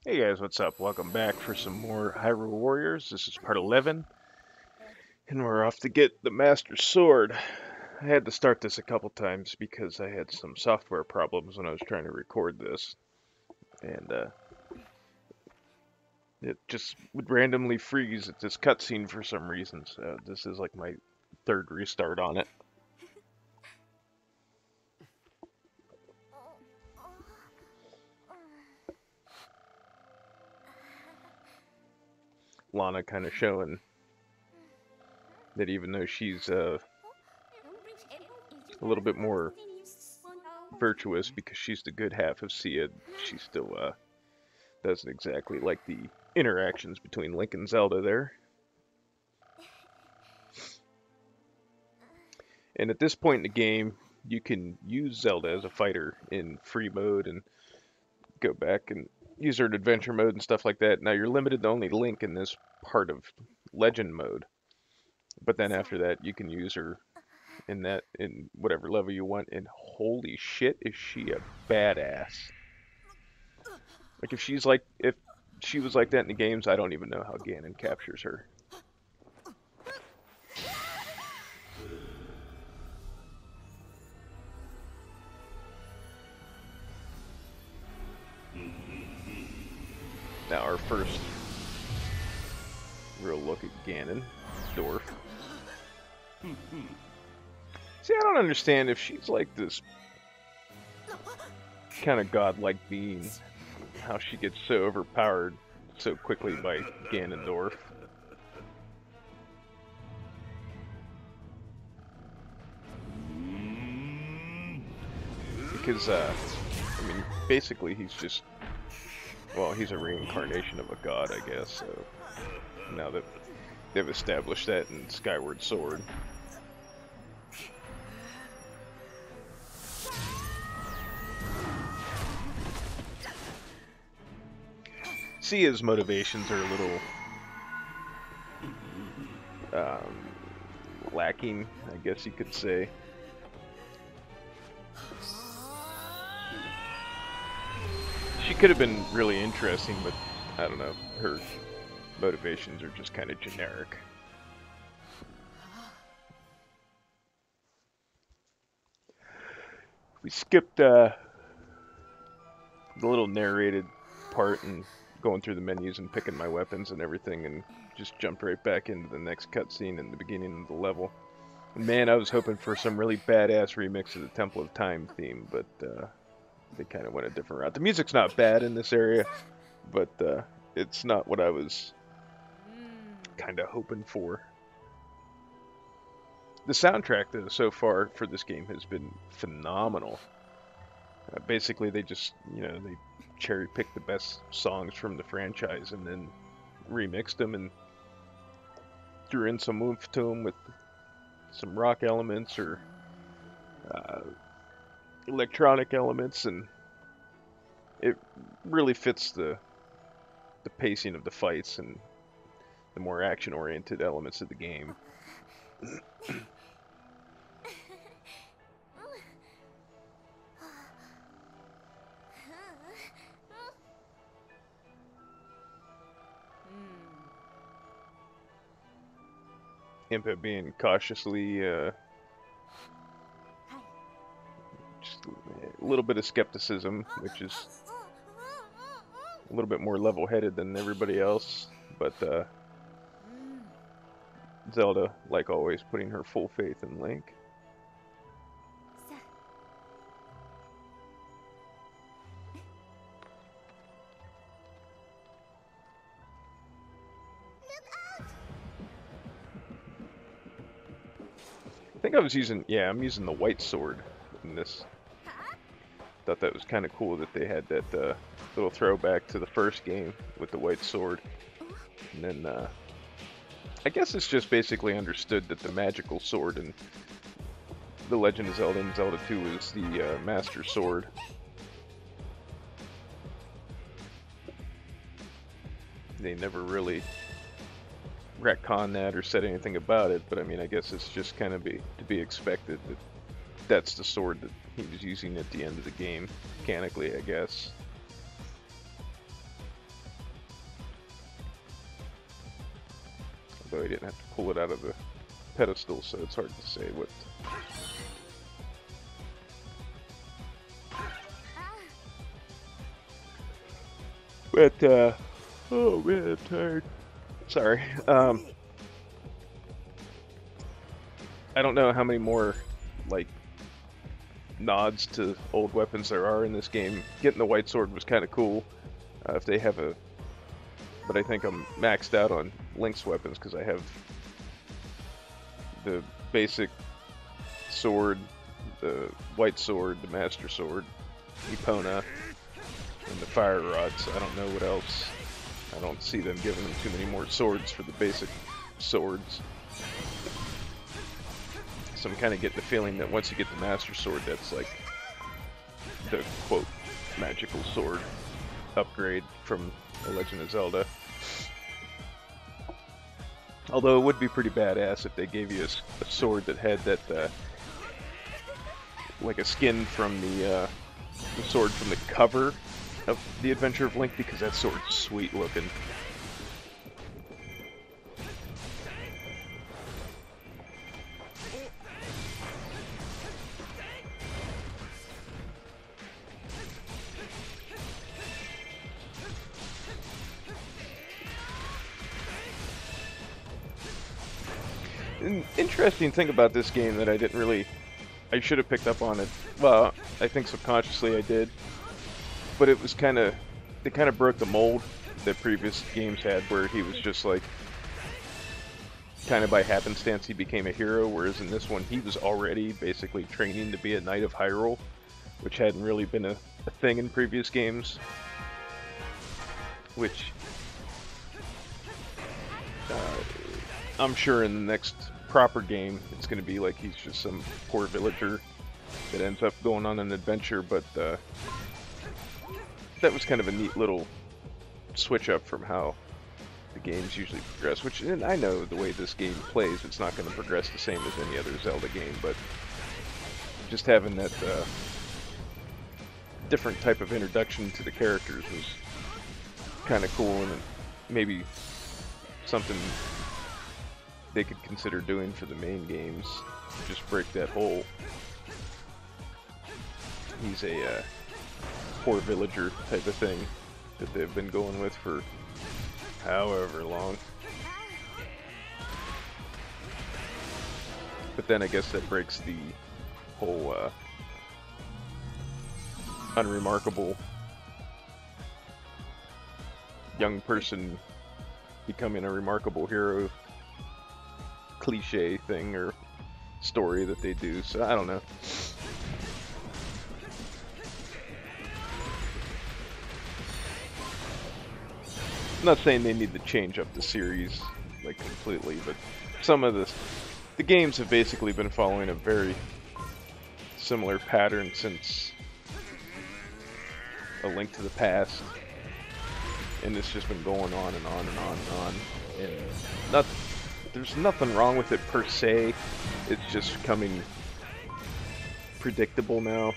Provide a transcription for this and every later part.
Hey guys, what's up? Welcome back for some more Hyrule Warriors. This is part 11, and we're off to get the Master Sword. I had to start this a couple times because I had some software problems when I was trying to record this, and it just would randomly freeze at this cutscene for some reason. So this is like my third restart on it. Lana kind of showing that even though she's a little bit more virtuous because she's the good half of Sia, she still doesn't exactly like the interactions between Link and Zelda there. And at this point in the game, you can use Zelda as a fighter in free mode and go back and use her in adventure mode and stuff like that. Now you're limited to only Link in this part of legend mode, but then after that you can use her in whatever level you want. And holy shit, is she a badass! Like if she was like that in the games, I don't even know how Ganon captures her. Now our first real look at Ganon, Dwarf. See, I don't understand if she's like this kind of godlike being, how she gets so overpowered so quickly by Ganondorf. Because, I mean, basically he's just, well, he's a reincarnation of a god, I guess, so now that they've established that in Skyward Sword. Sia's motivations are a little lacking, I guess you could say. She could have been really interesting, but I don't know, her motivations are just kind of generic. We skipped the little narrated part and going through the menus and picking my weapons and everything, and just jumped right back into the next cutscene in the beginning of the level. And man, I was hoping for some really badass remix of the Temple of Time theme, but they kind of went a different route. The music's not bad in this area, but it's not what I was kind of hoping for. The soundtrack, though, so far for this game has been phenomenal. Basically, they just, they cherry picked the best songs from the franchise and then remixed them and threw in some oomph to them with some rock elements or uh, electronic elements, and it really fits the pacing of the fights and the more action-oriented elements of the game. Impa being cautiously just a little bit of skepticism, which is a little bit more level-headed than everybody else, but Zelda, like always, putting her full faith in Link. I think I was using, yeah, I'm using the white sword in this. Thought that was kind of cool that they had that little throwback to the first game with the white sword. And then I guess it's just basically understood that the magical sword in The Legend of Zelda and Zelda 2 is the Master Sword. They never really retcon that or said anything about it, but I mean, I guess it's just kind of to be expected that that's the sword that he was using at the end of the game, mechanically, I guess. Though he didn't have to pull it out of the pedestal, so it's hard to say what. But oh man, I'm tired. Sorry. I don't know how many more like nods to old weapons there are in this game. Getting the white sword was kind of cool. If they have a, but I think I'm maxed out on Link's weapons because I have the basic sword, the white sword, the master sword, Epona, and the fire rods. I don't know what else. I don't see them giving them too many more swords for the basic swords. So I'm kind of getting the feeling that once you get the master sword, that's like the quote magical sword upgrade from The Legend of Zelda. Although it would be pretty badass if they gave you a sword that had that like a skin from the sword from the cover of The Adventure of Link, because that sword's sweet looking. An interesting thing about this game that I should have picked up on it. Well, I think subconsciously I did, but it was they kind of broke the mold that previous games had, where he was just like, kind of by happenstance he became a hero, whereas in this one he was already basically training to be a Knight of Hyrule, which hadn't really been a thing in previous games, which I'm sure in the next proper game it's going to be like he's just some poor villager that ends up going on an adventure, but that was kind of a neat little switch up from how the games usually progress, which, and I know the way this game plays, it's not going to progress the same as any other Zelda game, but just having that different type of introduction to the characters was kind of cool, and maybe something they could consider doing for the main games. Just break that whole he's a poor villager type of thing that they've been going with for however long. But then I guess that breaks the whole unremarkable young person becoming a remarkable hero cliche thing or story that they do, so I don't know. I'm not saying they need to change up the series like completely, but some of the games have basically been following a very similar pattern since A Link to the Past, and it's just been going on and on and on and on, and there's nothing wrong with it per se, it's just becoming predictable now,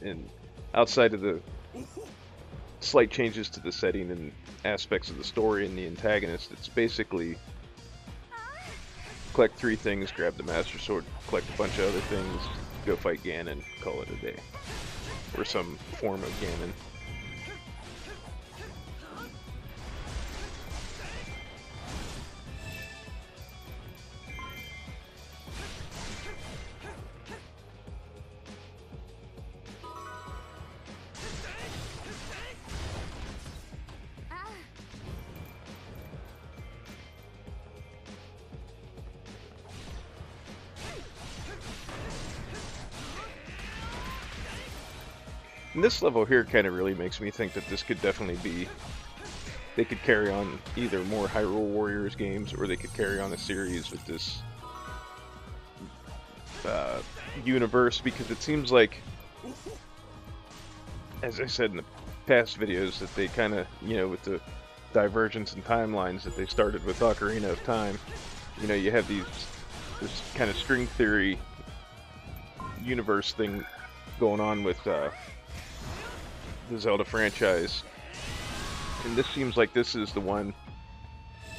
and outside of the slight changes to the setting and aspects of the story and the antagonist, it's basically collect 3 things, grab the Master Sword, collect a bunch of other things, go fight Ganon, call it a day. Or some form of Ganon. And this level here kind of really makes me think that this could definitely be, they could carry on either more Hyrule Warriors games, or they could carry on a series with this universe, because it seems like, as I said in the past videos, that they kind of, you know, with the divergence in timelines that they started with Ocarina of Time, you know, you have this kind of string theory universe thing going on with the Zelda franchise, and this seems like this is the one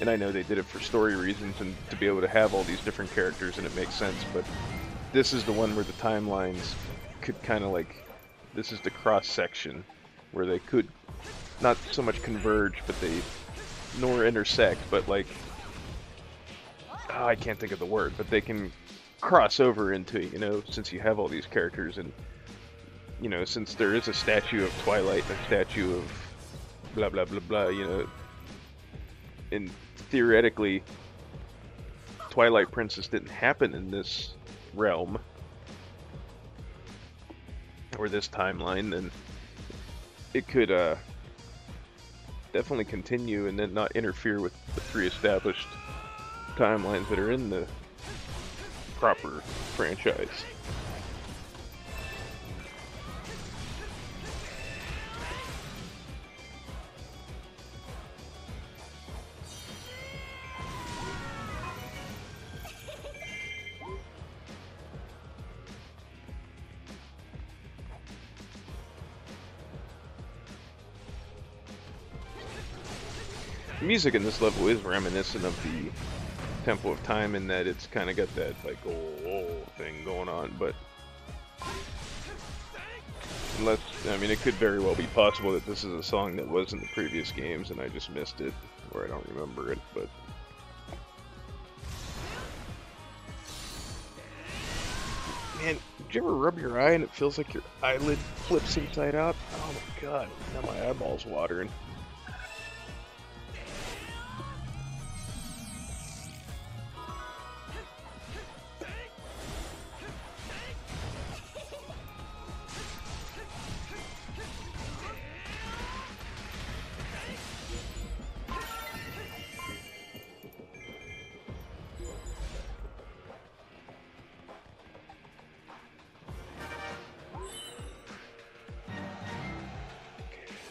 And I know they did it for story reasons and to be able to have all these different characters, and it makes sense, but this is the one where the timelines could kind of like, this is the cross section where they could not so much converge, but they nor intersect, but like, oh, I can't think of the word, but they can cross over into it, you know, since you have all these characters, and you know, since there is a statue of Twilight, a statue of blah blah blah blah, you know, and theoretically Twilight Princess didn't happen in this realm or this timeline, then it could definitely continue and then not interfere with the pre-established timelines that are in the proper franchise. The music in this level is reminiscent of the Temple of Time in that it's kind of got that like oh thing going on, but unless, I mean, it could very well be possible that this is a song that was in the previous games and I just missed it, or I don't remember it, but man, did you ever rub your eye and it feels like your eyelid flips inside out? Oh my god, now my eyeball's watering.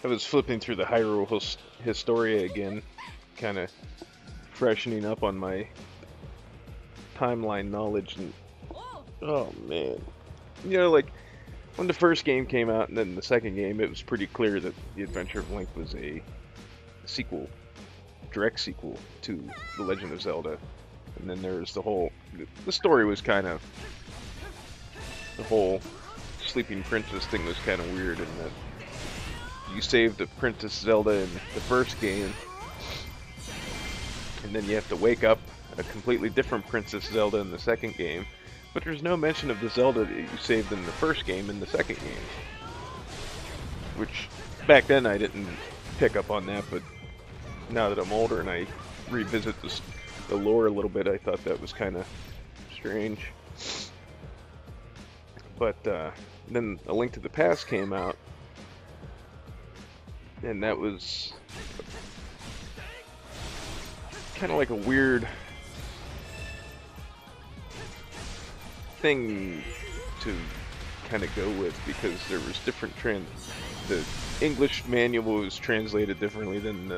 I was flipping through the Hyrule Historia again, kind of freshening up on my timeline knowledge, and oh man, you know, like when the first game came out and then the second game, it was pretty clear that The Adventure of Link was a sequel, direct sequel to The Legend of Zelda, and then there was the story was kind of, the whole Sleeping Princess thing was kind of weird in that you saved the Princess Zelda in the first game, and then you have to wake up a completely different Princess Zelda in the second game, but there's no mention of the Zelda that you saved in the first game in the second game. Which, back then I didn't pick up on that, but now that I'm older and I revisit the lore a little bit, I thought that was kind of strange. But then A Link to the Past came out, and that was kind of like a weird thing to kind of go with, because there was different the English manual was translated differently than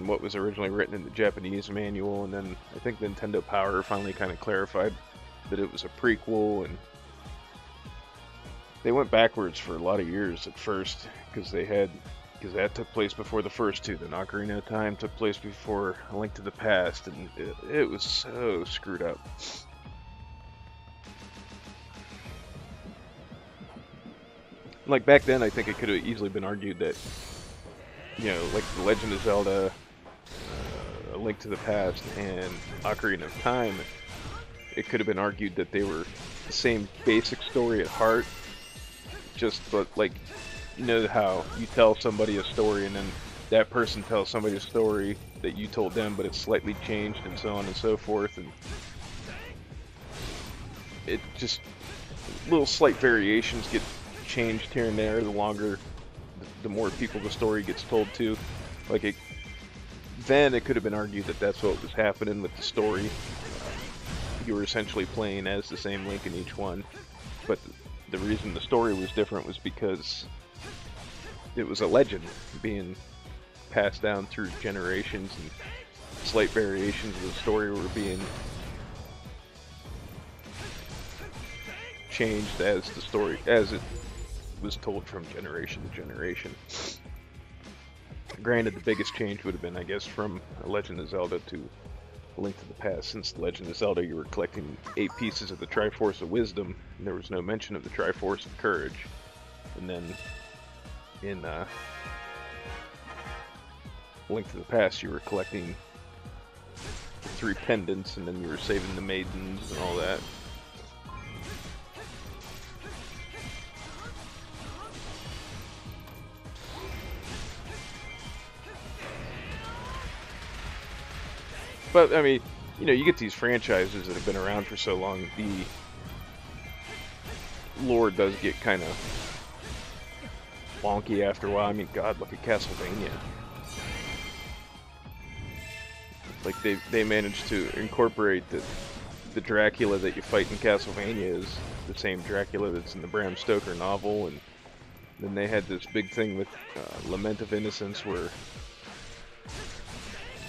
what was originally written in the Japanese manual, and then I think Nintendo Power finally kind of clarified that it was a prequel, and they went backwards for a lot of years at first, because that took place before the first two. Then Ocarina of Time took place before A Link to the Past, and it was so screwed up. Like back then, I think it could have easily been argued that, you know, like The Legend of Zelda, A Link to the Past, and Ocarina of Time, it could have been argued that they were the same basic story at heart, but like, you know how you tell somebody a story and then that person tells somebody a story that you told them, but it's slightly changed and so on and so forth, and it just, little slight variations get changed here and there the more people the story gets told to. Like then it could have been argued that that's what was happening with the story. You were essentially playing as the same Link in each one, but the reason the story was different was because it was a legend being passed down through generations, and slight variations of the story were being changed as it was told from generation to generation. Granted, the biggest change would have been, I guess, from Legend of Zelda to A Link to the Past. Since Legend of Zelda, you were collecting 8 pieces of the Triforce of Wisdom, and there was no mention of the Triforce of Courage. And then in Link to the Past, you were collecting 3 pendants, and then you were saving the maidens and all that. But, I mean, you know, you get these franchises that have been around for so long, the lore does get kind of wonky after a while. I mean, God, look at Castlevania. Like, they managed to incorporate the Dracula that you fight in Castlevania is the same Dracula that's in the Bram Stoker novel, and then they had this big thing with Lament of Innocence where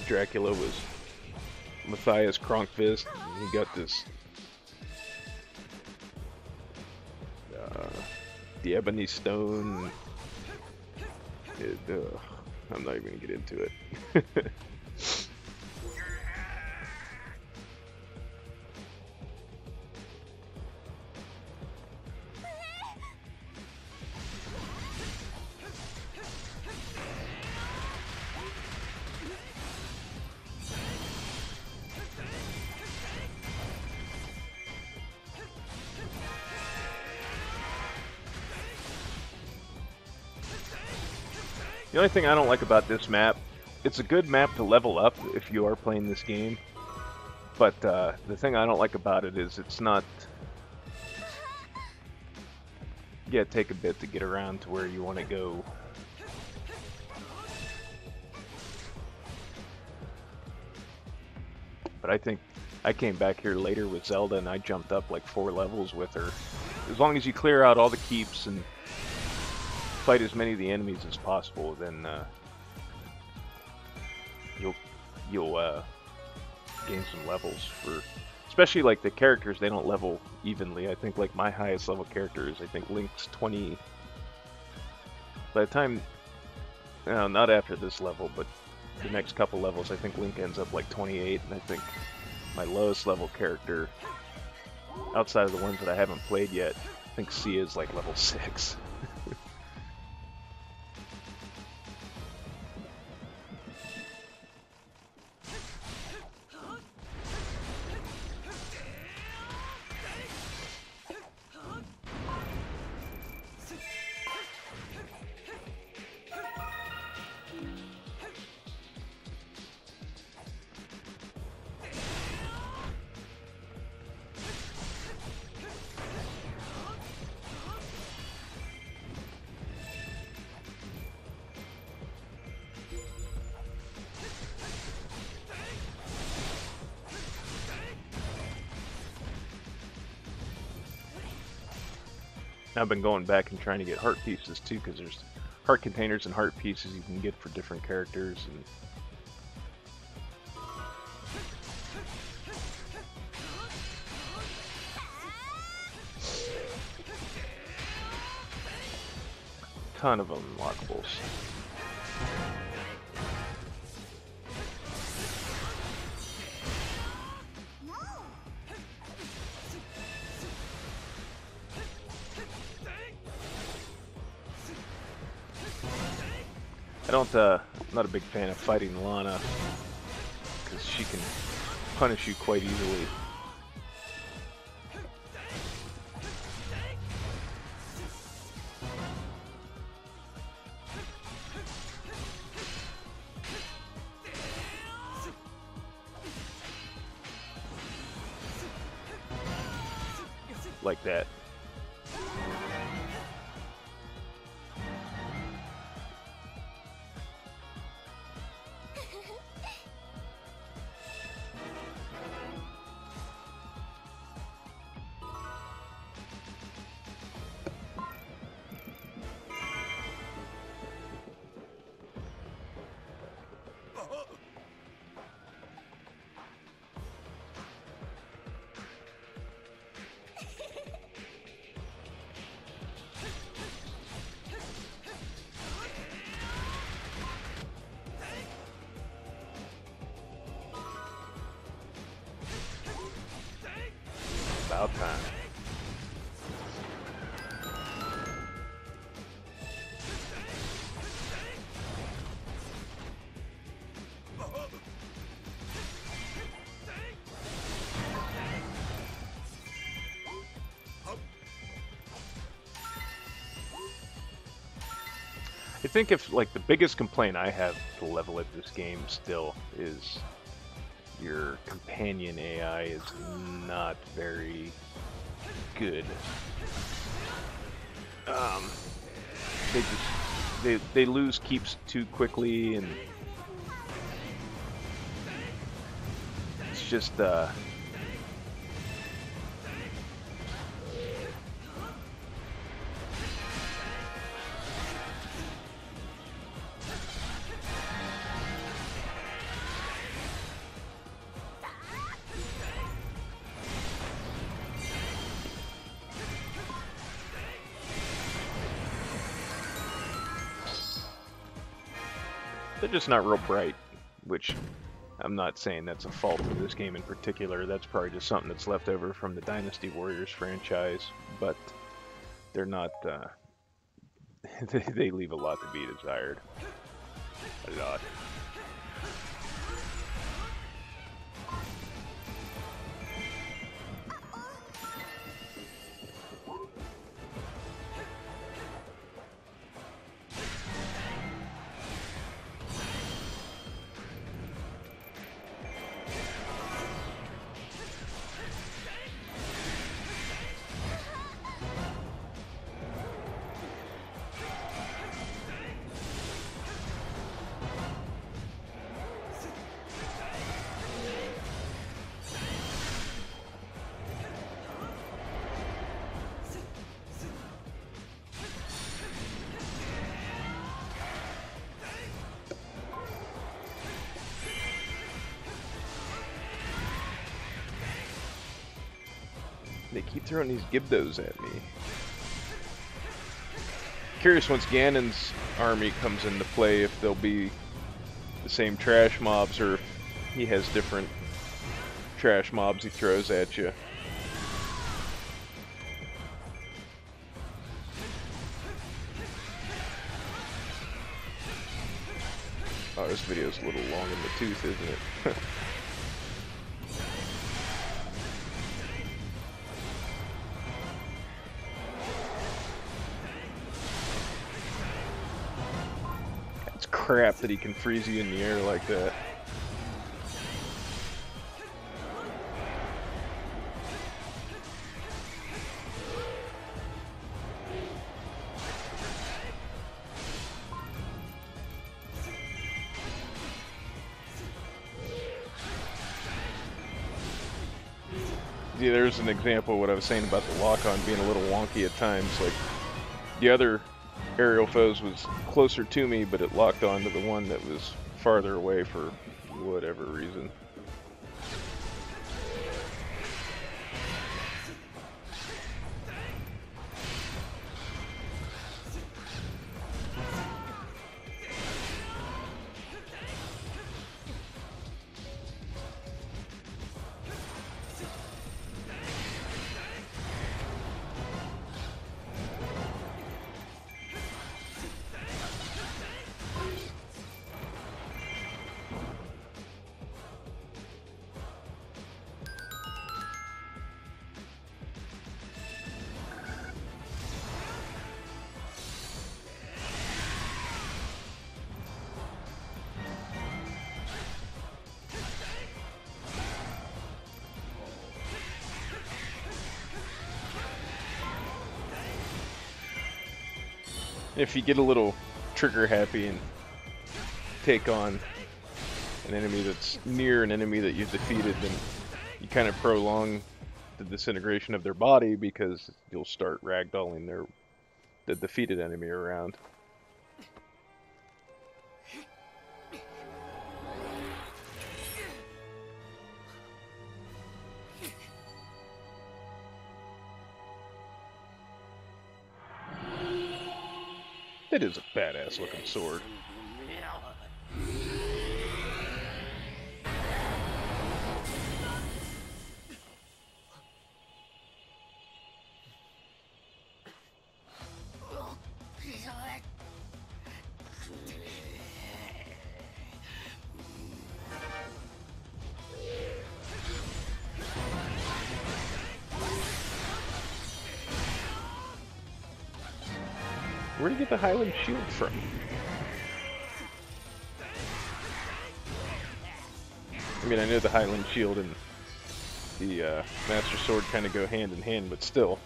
Dracula was Matthias Kronkvist, and he got this the Ebony Stone. I'm not even gonna get into it. The only thing I don't like about this map, it's a good map to level up if you are playing this game, but the thing I don't like about it is it's not... Yeah, take a bit to get around to where you want to go. But I think I came back here later with Zelda and I jumped up like 4 levels with her. As long as you clear out all the keeps and fight as many of the enemies as possible, then you'll gain some levels. For especially like the characters, they don't level evenly. I think like my highest level character is I think Link's 20. By the time, not after this level, but the next couple levels, I think Link ends up like 28, and I think my lowest level character, outside of the ones that I haven't played yet, I think Sia is like level 6. I've been going back and trying to get heart pieces too, because there's heart containers and heart pieces you can get for different characters. And ton of unlockables. I'm not a big fan of fighting Lana, because she can punish you quite easily. Like that. about time. I think if, like, the biggest complaint I have to level at this game still is your companion AI is not very good. They just they lose keeps too quickly, and it's just they're just not real bright, which I'm not saying that's a fault of this game in particular. That's probably just something that's left over from the Dynasty Warriors franchise, but they're not, they leave a lot to be desired. A lot. They keep throwing these Gibdos at me. Curious once Ganon's army comes into play if they'll be the same trash mobs or if he has different trash mobs he throws at you. Oh, this video's a little long in the tooth, isn't it? It's crap that he can freeze you in the air like that. Yeah, there's an example of what I was saying about the lock-on being a little wonky at times. Like, the other aerial foes was closer to me, but it locked on to the one that was farther away for whatever reason. If you get a little trigger happy and take on an enemy that's near an enemy that you've defeated, then you kind of prolong the disintegration of their body because you'll start ragdolling the defeated enemy around. It is a badass looking sword. Where'd he get the Highland Shield from? I mean, I know the Highland Shield and the Master Sword kind of go hand in hand, but still.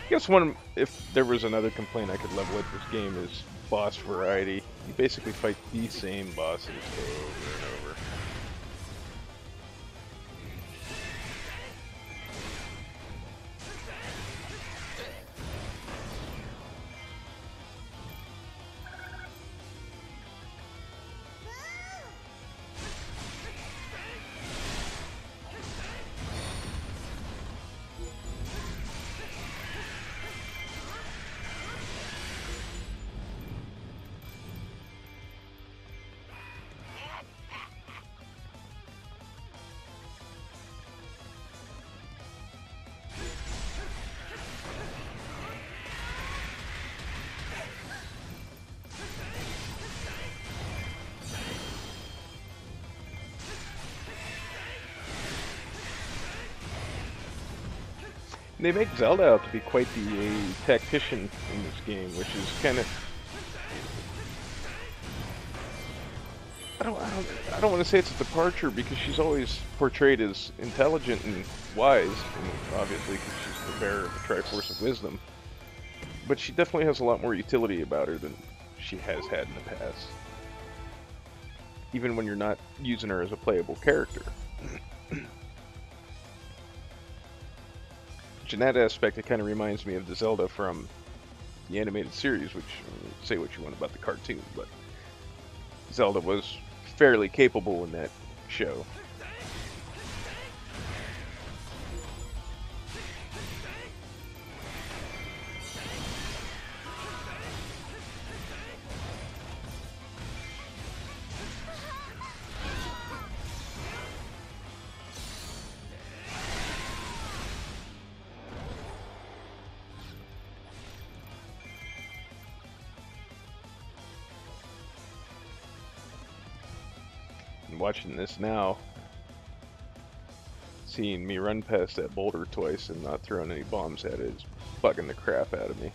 I guess if there was another complaint I could level with this game is boss variety. You basically fight the same bosses over and over. They make Zelda out to be quite the tactician in this game, which is kind of... I don't want to say it's a departure because she's always portrayed as intelligent and wise, and obviously because she's the bearer of the Triforce of Wisdom. But she definitely has a lot more utility about her than she has had in the past. Even when you're not using her as a playable character. Which in that aspect, it kind of reminds me of the Zelda from the animated series, which, say what you want about the cartoon, but Zelda was fairly capable in that show. Watching this now, seeing me run past that boulder twice and not throwing any bombs at it is bugging the crap out of me.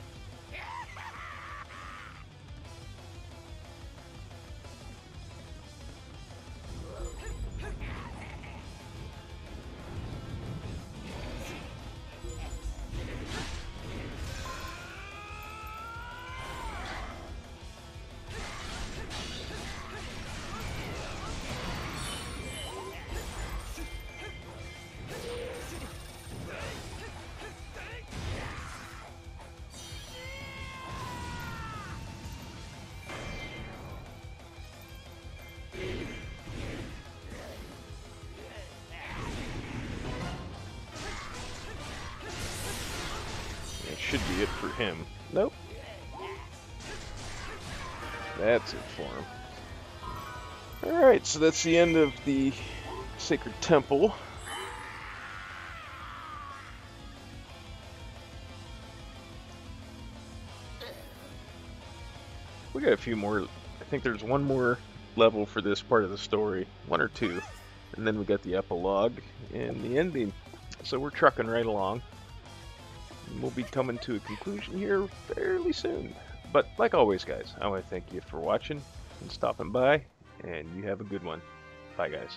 Should be it for him. Nope. That's it for him. Alright, so that's the end of the Sacred Temple. We got a few more. I think there's one more level for this part of the story. One or two. And then we got the epilogue and the ending. So we're trucking right along. We'll be coming to a conclusion here fairly soon. But like always, guys, I want to thank you for watching and stopping by, and you have a good one. Bye, guys.